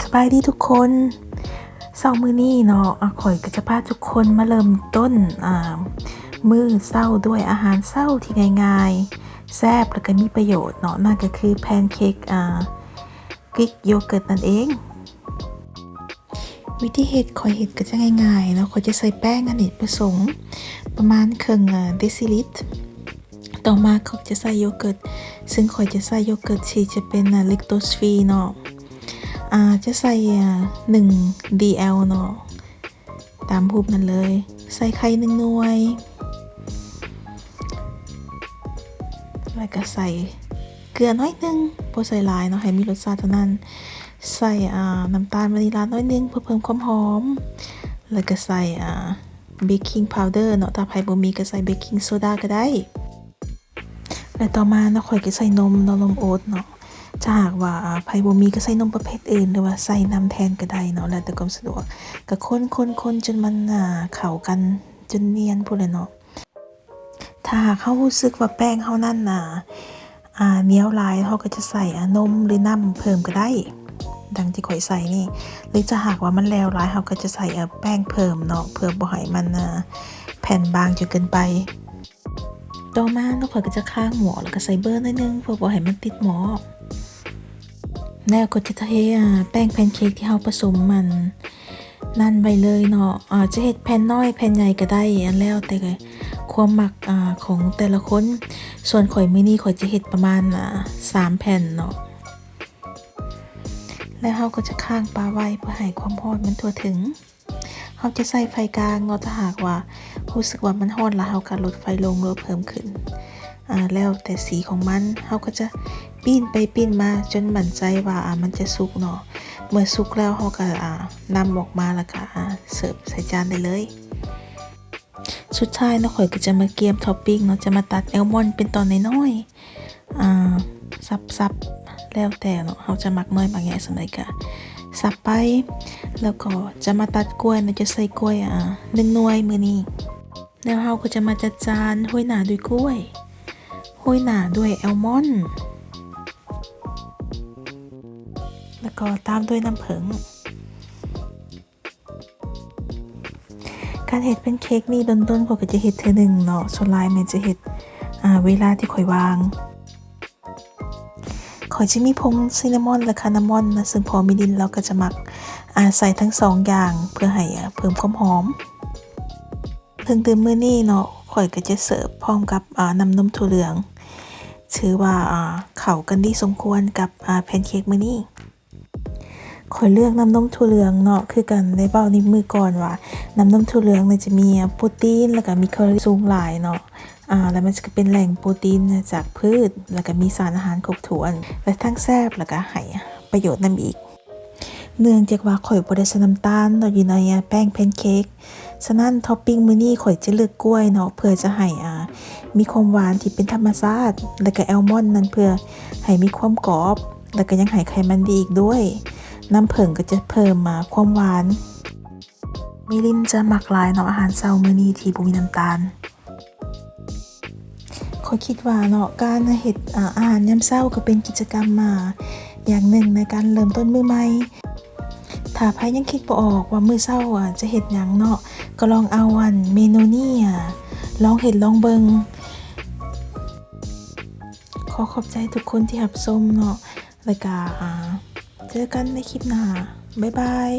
สบายดีทุกคนมื้อนี้เนาะข่อยก็จะพาทุกคนมาเริ่มต้นมื้อเช้าด้วยอาหารเช้าที่ง่ายๆแซ่บแล้วก็มีประโยชน์เนาะนั่นก็คือแพนเค้กกรีกโยเกิร์ตนั่นเองวิธีเฮ็ดข่อยเฮ็ดก็จะง่ายๆเนาะข่อยจะใส่แป้งอเนกประสงค์ประมาณครึ่งเดซิลิตรต่อมาเขาจะใส่โยเกิร์ตซึ่งข่อยจะใส่โยเกิร์ตที่จะเป็นแลคโตสฟรีเนาะจะใส่1 DL เนาะตามรูปนั้นเลยใส่ไข่1หน่วยแล้วก็ใส่เกลือน้อยนึงบ่ใส่หลายเนาะให้มีรสชาติเท่านั้นใส่น้ำตาลวานิลลาน้อยนึงเพื่อเพิ่มความหอมแล้วก็ใส่เบกกิ้งพาวเดอร์เนาะถ้าใครบ่มีก็ใส่เบกกิ้งโซดาก็ได้และต่อมาเนาะข่อยก็ใส่นมโอ๊ตเนาะถ้าหากว่าไผบ่มีก็ใส่นมประเภทอื่นหรือว่าใส่น้ำแทนก็ได้เนาะแล้วแต่ความสะดวกก็คนจนมันเข้ากันจนเนียนพู้นแหละเนาะถ้าหากเฮารู้สึกว่าแป้งเฮานั่นเหนียวหลายเฮาก็จะใส่นมหรือน้ำเพิ่มก็ได้ดังที่ข่อยใส่นี่หรือจะหากว่ามันแล้วหลายเฮาก็จะใส่แป้งเพิ่มเนาะเพื่อบ่ให้มันแผ่นบางจนเกินไปต่อมาเนาะข่อยก็จะข้างหม้อแล้วก็ใส่เบอร์หน่อยนึงเพื่อบ่ให้มันติดหม้อแล้วก็จะเทแป้งแพนเค้กที่เฮาผสมมันนั่นไปเลยเนาะจะเฮ็ดแผ่นน้อยแผ่นใหญ่ก็ได้แล้วแต่ความมักของแต่ละคนส่วนข่อยมื้อนี้ข่อยจะเฮ็ดประมาณ3แผ่นเนาะแล้วเฮาก็จะข้างปลาไว้เพื่อให้ความร้อนมันทั่วถึงเฮาจะใส่ไฟกลางเนาะถ้าหากว่ารู้สึกว่ามันร้อนแล้วเฮาก็ลดไฟลงหรือเพิ่มขึ้นแล้วแต่สีของมันเฮาก็จะปิ้นไปปิ้นมาจนมั่นใจว่ามันจะสุกเนาะเมื่อสุกแล้วเฮาก็นำออกมาแล้วก็เสิร์ฟใส่จานได้เลยสุดท้ายเนาะข่อยก็จะมาเกียมท็อปปิ้งเนาะจะมาตัดแอลมอนด์เป็นตอนน้อยๆสับๆแล้วแต่เนาะเฮาจะมักน้อยมักใหญ่ส่ำใดก็สับไปแล้วก็จะมาตัดกล้วยเนาะจะใส่กล้วย1หน่วยมื้อนี้แล้วเฮาก็จะมาจัดจานโรยหน้าด้วยกล้วยโรยหน้าด้วยแอลมอนด์แล้วก็ตามด้วยน้ำผึ้งการเฮ็ดเป็นเค้กนี่ต้นๆข่อยก็จะเฮ็ดเทื่อนึงเนาะส่วนหลายแม่จะเฮ็ดเวลาที่ข่อยวางข่อยจะมีผงซินนามอนและคานาม่อนนะซึ่งพอมีดินเราก็จะมักใส่ทั้ง2อย่างเพื่อให้เพิ่มความหอมเครื่องดื่มมื้อนี้เนาะข่อยก็จะเสิร์ฟพร้อมกับน้ำนมถั่วเหลืองถือว่าเข้ากันดีสมควรกับแพนเค้กมื้อนี้ข่อยเลือกน้ำนมถั่วเหลืองเนาะคือกันได้เว้าในมื้อก่อนว่าน้ำนมถั่วเหลืองเนี่ยจะมีโปรตีนแล้วก็มีแคลอรี่สูงหลายเนาะแล้วมันจะเป็นแหล่งโปรตีนจากพืชแล้วก็มีสารอาหารครบถ้วนและทั้งแซ่บแล้วก็ให้ประโยชน์นำอีกเนื่องจากว่าข่อยบ่ได้ใส่น้ำตาลเนาะอยู่ในแป้งแพนเค้กฉะนั้นท็อปปิ้งมื้อนี้ข่อยจะเลือกกล้วยเนาะเพื่อจะให้มีความหวานที่เป็นธรรมชาติแล้วก็แอลมอนด์นั้นเพื่อให้มีความกรอบแล้วก็ยังให้ไขมันดีอีกด้วยน้ำผึ้งก็จะเพิ่มความหวานมิลินจะมักหลายเนาะอาหารเช้ามื้อนี้ที่บ่มีน้ำตาลข้อยคิดว่าเนาะการเฮ็ดอาหารยามเช้าก็เป็นกิจกรรมอย่างหนึ่งในการเริ่มต้นมื้อใหม่ถ้าใครยังคิดบ่ออกว่ามื้อเช้าจะเฮ็ดหยังเนาะก็ลองเอาเมนูนี้ลองเฮ็ดลองเบิ่งขอบใจทุกคนที่รับชมเนาะแล้วก็เจอกันในคลิปหน้าบ๊ายบาย